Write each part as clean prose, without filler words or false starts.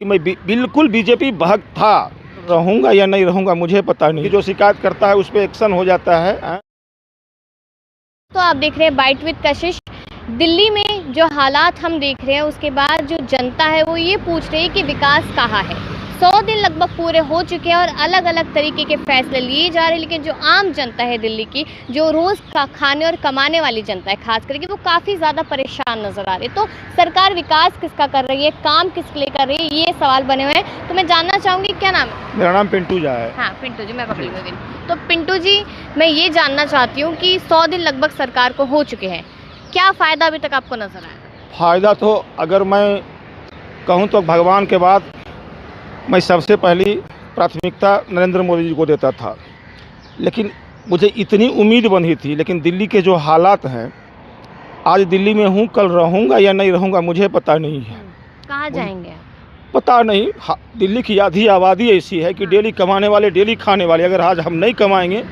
मैं बिल्कुल बीजेपी भक्त था। रहूंगा या नहीं रहूंगा मुझे पता नहीं। जो शिकायत करता है उस पर एक्शन हो जाता है। तो आप देख रहे हैं बाइट विद कशिश। दिल्ली में जो हालात हम देख रहे हैं उसके बाद जो जनता है वो ये पूछ रही है कि विकास कहाँ है। 100 दिन लगभग पूरे हो चुके हैं और अलग अलग तरीके के फैसले लिए जा रहे हैं, लेकिन जो आम जनता है दिल्ली की, जो रोज़ खाने और कमाने वाली जनता है खास करके, वो काफ़ी ज़्यादा परेशान नज़र आ रही है। तो सरकार विकास किसका कर रही है, काम किसके लिए कर रही है, ये सवाल बने हुए हैं। तो मैं जानना चाहूँगी, क्या नाम है? मेरा नाम पिंटू झा है। हाँ पिंटू जी, मैं पकड़ी हुई दिन। तो पिंटू जी, मैं ये जानना चाहती हूँ कि 100 दिन लगभग सरकार को हो चुके हैं, क्या फ़ायदा अभी तक आपको नज़र आया? फ़ायदा तो अगर मैं कहूँ तो भगवान के बाद मैं सबसे पहली प्राथमिकता नरेंद्र मोदी जी को देता था, लेकिन मुझे इतनी उम्मीद बंधी थी। लेकिन दिल्ली के जो हालात हैं, आज दिल्ली में हूँ, कल रहूँगा या नहीं रहूँगा मुझे पता नहीं है। कहाँ जाएंगे आप? पता नहीं। दिल्ली की आधी आबादी ऐसी है कि डेली कमाने वाले, डेली खाने वाले। अगर आज हम नहीं कमाएंगे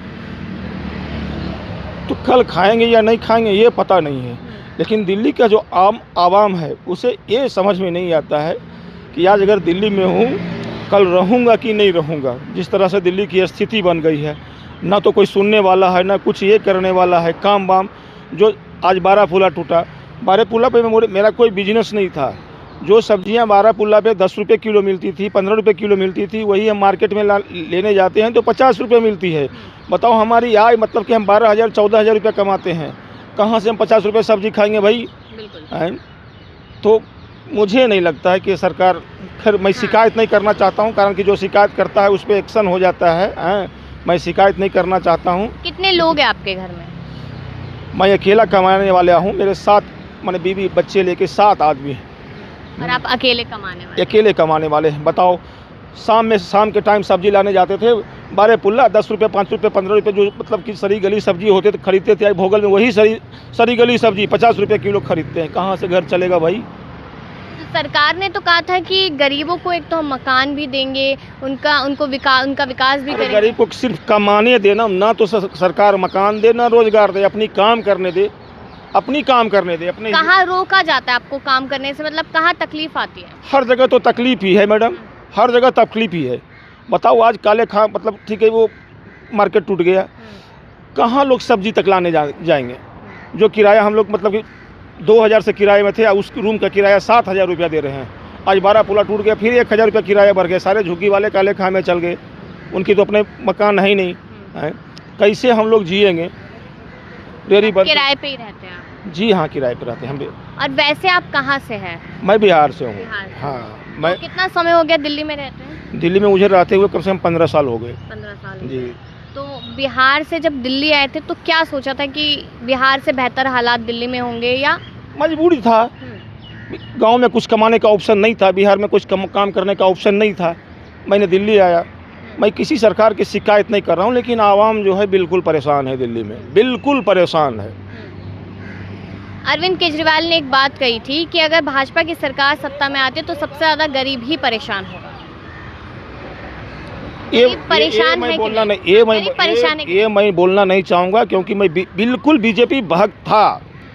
तो कल खाएंगे या नहीं खाएंगे ये पता नहीं है। लेकिन दिल्ली का जो आम आवाम है उसे ये समझ में नहीं आता है कि आज अगर दिल्ली में हूँ, कल रहूँगा कि नहीं रहूँगा। जिस तरह से दिल्ली की स्थिति बन गई है, ना तो कोई सुनने वाला है, ना कुछ ये करने वाला है। काम वाम जो आज 12 पुला टूटा, 12 पुला पे मेरा कोई बिजनेस नहीं था। जो सब्जियां 12 पुल्ला पे 10 रुपये किलो मिलती थी, 15 रुपये किलो मिलती थी, वही हम मार्केट में लेने जाते हैं तो 50 रुपये मिलती है। बताओ हमारी आय, मतलब कि हम 12,000 14,000 रुपये कमाते हैं, कहाँ से हम 50 रुपये सब्जी खाएंगे भाई? बिल्कुल। तो मुझे नहीं लगता है कि सरकार, खैर मैं शिकायत नहीं करना चाहता हूँ, कारण कि जो शिकायत करता है उस पर एक्शन हो जाता है। मैं शिकायत नहीं करना चाहता हूँ। कितने लोग हैं आपके घर में? मैं अकेला कमाने वाला हूँ। मेरे साथ मैंने बीवी बच्चे लेके 7 आदमी हैं। और आप अकेले कमाने वाले? अकेले कमाने वाले हैं। बताओ, शाम के टाइम सब्जी लाने जाते थे, 12 पुल्ला 10 रुपये, 5 रुपये, 15 रुपये, जो मतलब कि सरी गली सब्जी होते थे खरीदते थे। भोगल में वही सरी गली सब्जी 50 रुपये किलो खरीदते हैं। कहाँ से घर चलेगा भाई? तो सरकार ने तो कहा था कि गरीबों को एक तो हम मकान भी देंगे, उनका विकास भी करेंगे। गरीब को सिर्फ कमाने देना, ना तो सरकार मकान दे, ना रोजगार दे, अपनी काम करने दे, अपनी काम करने दे। अपने कहाँ रोका जाता है आपको काम करने से, मतलब कहाँ तकलीफ आती है? हर जगह तो तकलीफ ही है मैडम, हर जगह तकलीफ ही है। बताओ, आज काले खा, मतलब ठीक है वो मार्केट टूट गया, कहाँ लोग सब्जी तक लाने जाएंगे? जो किराया हम लोग मतलब कि 2000 से किराए में थे, उस रूम का किराया 7,000 रुपया दे रहे हैं। आज 12 पुला टूट गया, फिर 1,000 रुपया किराया बढ़ गया। सारे झुग्गी वाले काले खा में चल गए, उनकी तो अपने मकान है ही नहीं है। कैसे हम लोग जिएंगे? किराए पे ही रहते हैं आप? जी हाँ, किराए पे रहते हैं हम। और वैसे आप कहाँ से हैं? मैं बिहार से हूँ। हाँ, मैं। तो कितना समय हो गया दिल्ली में रहते हैं? दिल्ली में मुझे रहते हुए कम से कम 15 साल हो गए। 15 साल जी। तो बिहार से जब दिल्ली आए थे तो क्या सोचा था कि बिहार से बेहतर हालात दिल्ली में होंगे, या मजबूरी था? गांव में कुछ कमाने का ऑप्शन नहीं था, बिहार में कुछ काम करने का ऑप्शन नहीं था। मैंने दिल्ली आया। मैं किसी सरकार की शिकायत नहीं कर रहा हूं, लेकिन आवाम जो है बिल्कुल परेशान है दिल्ली में, बिल्कुल परेशान है। अरविंद केजरीवाल ने एक बात कही थी कि अगर भाजपा की सरकार सत्ता में आती तो सबसे ज़्यादा गरीब ही परेशान होगा। परेशान है बोलना नहीं, ये मैं बोलना नहीं चाहूँगा, क्योंकि मैं बिल्कुल बीजेपी भक्त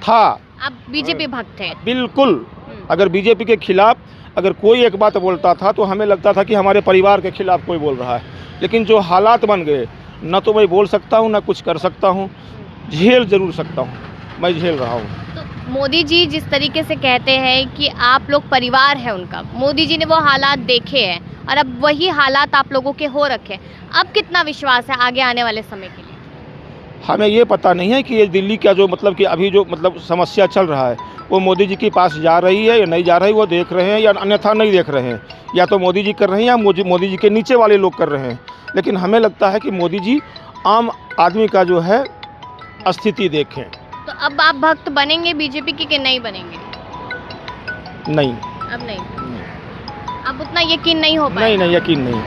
था। आप बीजेपी भक्त हैं? बिल्कुल। अगर बीजेपी के खिलाफ अगर कोई एक बात बोलता था तो हमें लगता था कि हमारे परिवार के खिलाफ कोई बोल रहा है। लेकिन जो हालात बन गए, न तो मैं बोल सकता हूँ, न कुछ कर सकता हूँ। झेल जरूर सकता हूँ, मैं झेल रहा हूँ। तो मोदी जी जिस तरीके से कहते हैं कि आप लोग परिवार है उनका, मोदी जी ने वो हालात देखे हैं और अब वही हालात आप लोगों के हो रखे, अब कितना विश्वास है आगे आने वाले समय के लिए? हमें ये पता नहीं है कि ये दिल्ली का जो मतलब कि अभी जो मतलब समस्या चल रहा है वो मोदी जी के पास जा रही है या नहीं जा रही, वो देख रहे हैं या अन्यथा नहीं देख रहे हैं। या तो मोदी जी कर रहे हैं या मोदी जी के नीचे वाले लोग कर रहे हैं। लेकिन हमें लगता है कि मोदी जी आम आदमी का जो है स्थिति देखें। तो अब आप भक्त बनेंगे बीजेपी की कि नहीं बनेंगे? नहीं, अब नहीं। अब उतना यकीन नहीं हो पाएगा? नहीं, यकीन नहीं।